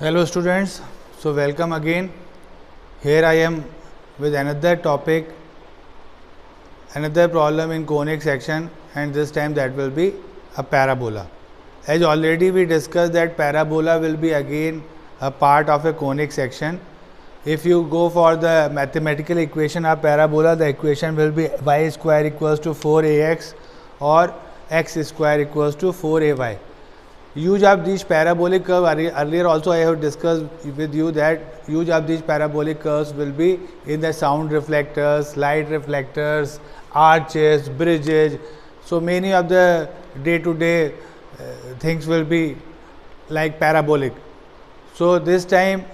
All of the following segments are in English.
Hello students, so welcome again. Here I am with another topic, another problem in conic section, and this time that will be a parabola. As already we discussed that parabola will be again a part of a conic section. If you go for the mathematical equation of parabola, the equation will be y square equals to 4ax or x square equals to 4ay. Use of these parabolic curve, earlier also I have discussed with you that use of these parabolic curves will be in the sound reflectors, light reflectors, arches, bridges. So many of the day to day things will be like parabolic. So this time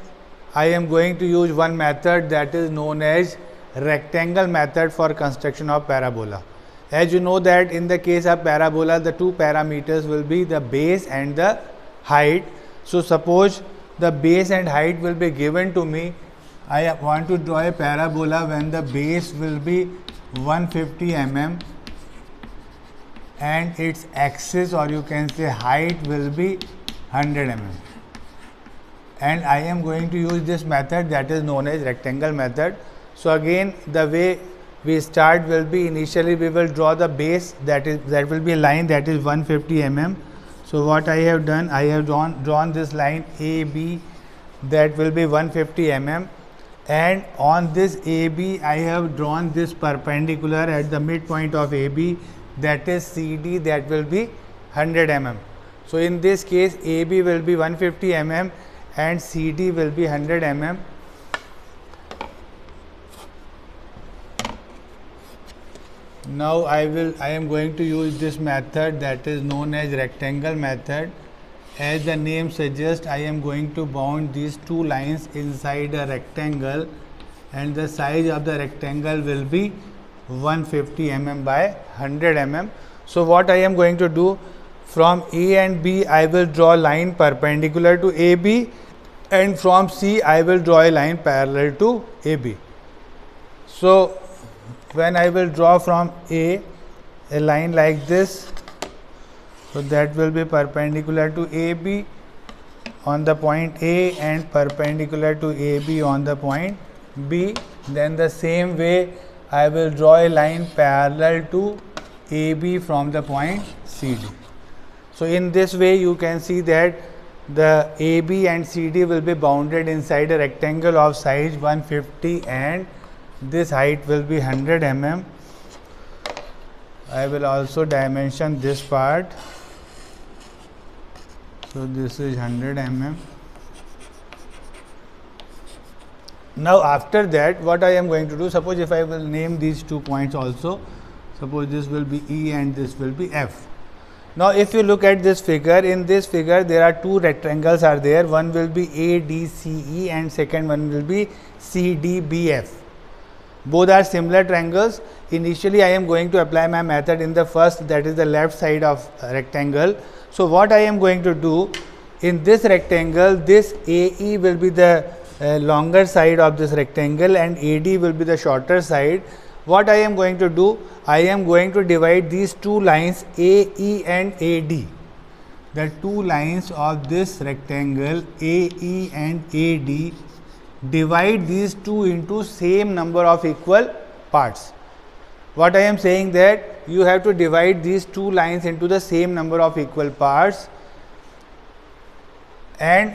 I am going to use one method that is known as rectangle method for construction of parabola. As you know that in the case of parabola, the two parameters will be the base and the height. So suppose the base and height will be given to me. I want to draw a parabola when the base will be 150 mm and its axis, or you can say height, will be 100 mm. And I am going to use this method that is known as rectangle method. So again, the way we start will be, initially we will draw the base, that will be a line that is 150 mm. So what I have done, I have drawn this line AB that will be 150 mm, and on this AB I have drawn this perpendicular at the midpoint of AB, that is CD, that will be 100 mm. So in this case AB will be 150 mm and CD will be 100 mm. Now I am going to use this method that is known as rectangle method. As the name suggests, I am going to bound these two lines inside a rectangle, and the size of the rectangle will be 150 mm by 100 mm. So what I am going to do, from A and B I will draw a line perpendicular to AB, and from C I will draw a line parallel to AB. So when I will draw from A line like this, so that will be perpendicular to AB on the point A and perpendicular to AB on the point B. Then the same way I will draw a line parallel to AB from the point CD. So in this way you can see that the AB and CD will be bounded inside a rectangle of size 150 and this height will be 100 mm. I will also dimension this part. So this is 100 mm. Now after that, what I am going to do, suppose if I will name these 2 points also, suppose this will be E and this will be F. Now if you look at this figure, in this figure there are 2 rectangles are there. One will be ADCE and second one will be CDBF. Both are similar triangles. Initially I am going to apply my method in the first, that is the left side of rectangle. So what I am going to do, in this rectangle, this AE will be the longer side of this rectangle and AD will be the shorter side. What I am going to do, I am going to divide these two lines AE and AD. The two lines of this rectangle AE and AD, divide these two into same number of equal parts. What I am saying that you have to divide these two lines into the same number of equal parts, and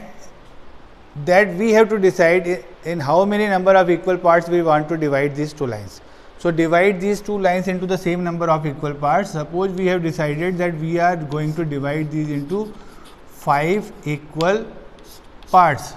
that we have to decide in how many number of equal parts we want to divide these two lines. So divide these two lines into the same number of equal parts. Suppose we have decided that we are going to divide these into 5 equal parts.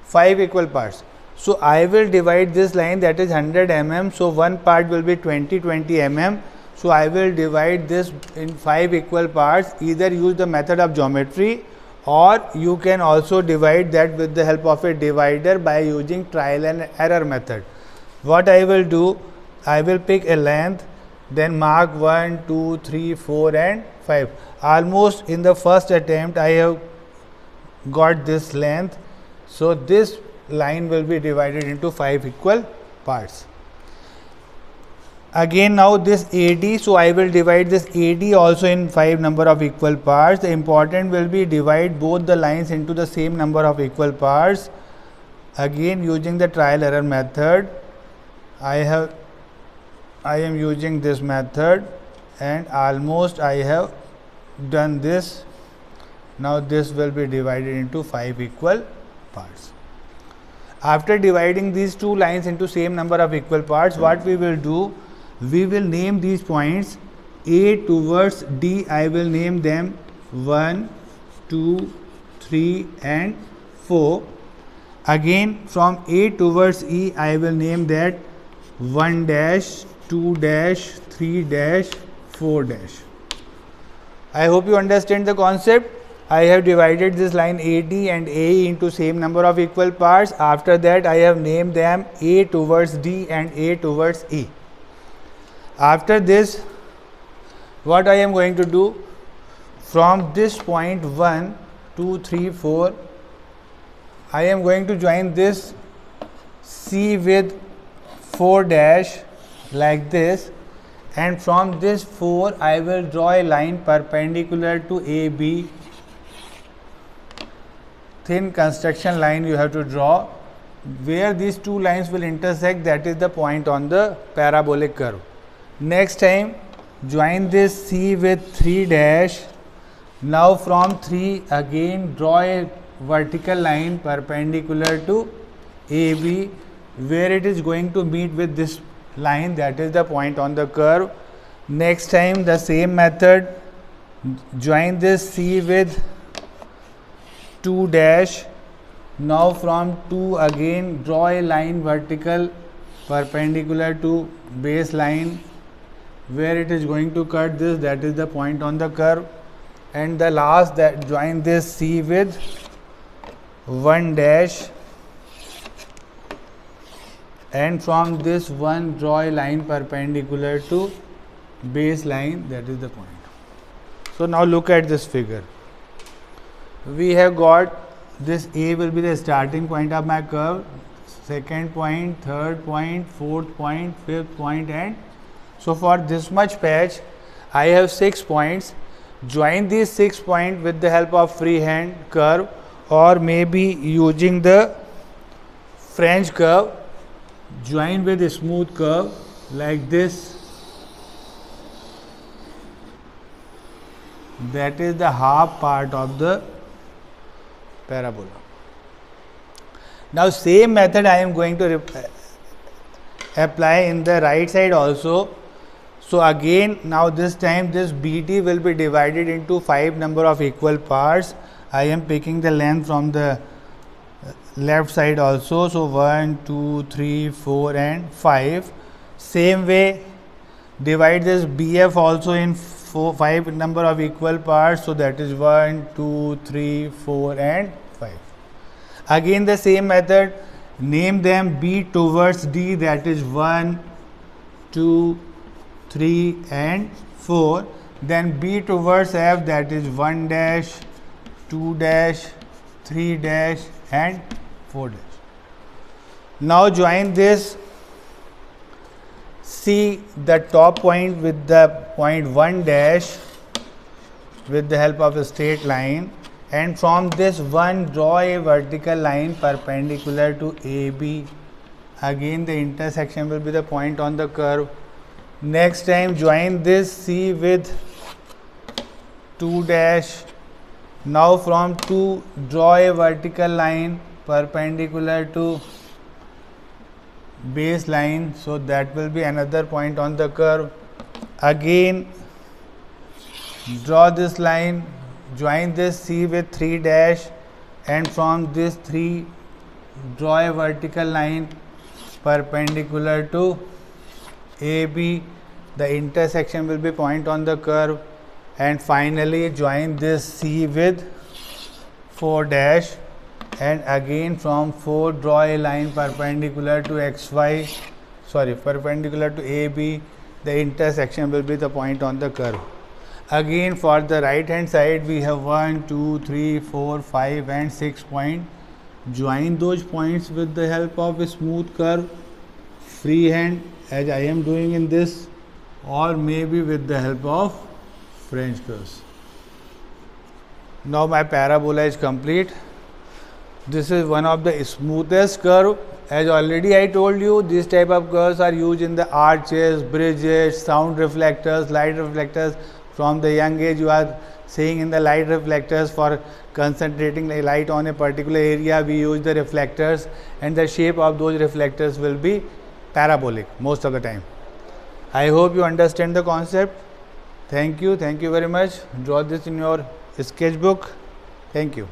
5 equal parts. So I will divide this line, that is 100 mm. So one part will be 20 mm. So I will divide this in 5 equal parts. Either use the method of geometry, or you can also divide that with the help of a divider by using trial and error method. What I will do, I will pick a length, then mark 1, 2, 3, 4 and 5. Almost in the first attempt I have got this length. So this line will be divided into 5 equal parts. Again now this AD, so I will divide this AD also in 5 number of equal parts. The important will be divide both the lines into the same number of equal parts. Again using the trial error method, I am using this method and almost I have done this. Now this will be divided into 5 equal parts. After dividing these two lines into same number of equal parts, what we will do, we will name these points A towards D. I will name them 1, 2, 3 and 4. Again from A towards E, I will name that 1 dash, 2 dash, 3 dash, 4 dash. I hope you understand the concept. I have divided this line AD and AE into same number of equal parts. After that I have named them A towards D and A towards E. After this, what I am going to do, from this point 1, 2, 3, 4, I am going to join this C with 4 dash like this, and from this 4 I will draw a line perpendicular to AB. Thin construction line you have to draw. Where these two lines will intersect, that is the point on the parabolic curve. Next time join this C with 3 dash. Now from 3 again draw a vertical line perpendicular to AB, where it is going to meet with this line, that is the point on the curve. Next time the same method, join this C with 2 dash. Now from 2 again draw a line vertical perpendicular to baseline, where it is going to cut this, that is the point on the curve. And the last, that join this C with 1 dash, and from this 1 draw a line perpendicular to baseline, that is the point. So now look at this figure. We have got this A will be the starting point of my curve, second point, third point, fourth point, fifth point, and so for this much patch I have 6 points. Join these 6 points with the help of freehand curve, or maybe using the French curve. Join with a smooth curve like this. That is the half part of the parabola. Now same method I am going to apply in the right side also. So again now this time this BD will be divided into 5 number of equal parts. I am picking the length from the left side also. So 1, 2, 3, 4 and 5. Same way divide this BF also in 5 number of equal parts. So that is 1, 2, 3, 4 and 5. Again the same method, name them B towards D, that is 1, 2, 3 and 4. Then B towards F, that is 1 dash, 2 dash, 3 dash and 4 dash. Now join this C, the top point with the point 1 dash with the help of a straight line, and from this 1 draw a vertical line perpendicular to AB. Again the intersection will be the point on the curve. Next time join this C with 2 dash. Now from 2 draw a vertical line perpendicular to baseline, so that will be another point on the curve. Again draw this line, join this C with 3 dash, and from this 3 draw a vertical line perpendicular to AB. The intersection will be point on the curve. And finally join this C with 4 dash, and again from 4 draw a line perpendicular to perpendicular to AB. The intersection will be the point on the curve. Again for the right hand side we have 1, 2, 3, 4, 5 and 6 points. Join those points with the help of a smooth curve. freehand as I am doing in this, or maybe with the help of French curves. Now my parabola is complete. This is one of the smoothest curve. As already I told you, this type of curves are used in the arches, bridges, sound reflectors, light reflectors. From the young age you are seeing in the light reflectors, for concentrating the light on a particular area we use the reflectors, and the shape of those reflectors will be parabolic most of the time. I hope you understand the concept. Thank you very much. Draw this in your sketchbook. Thank you.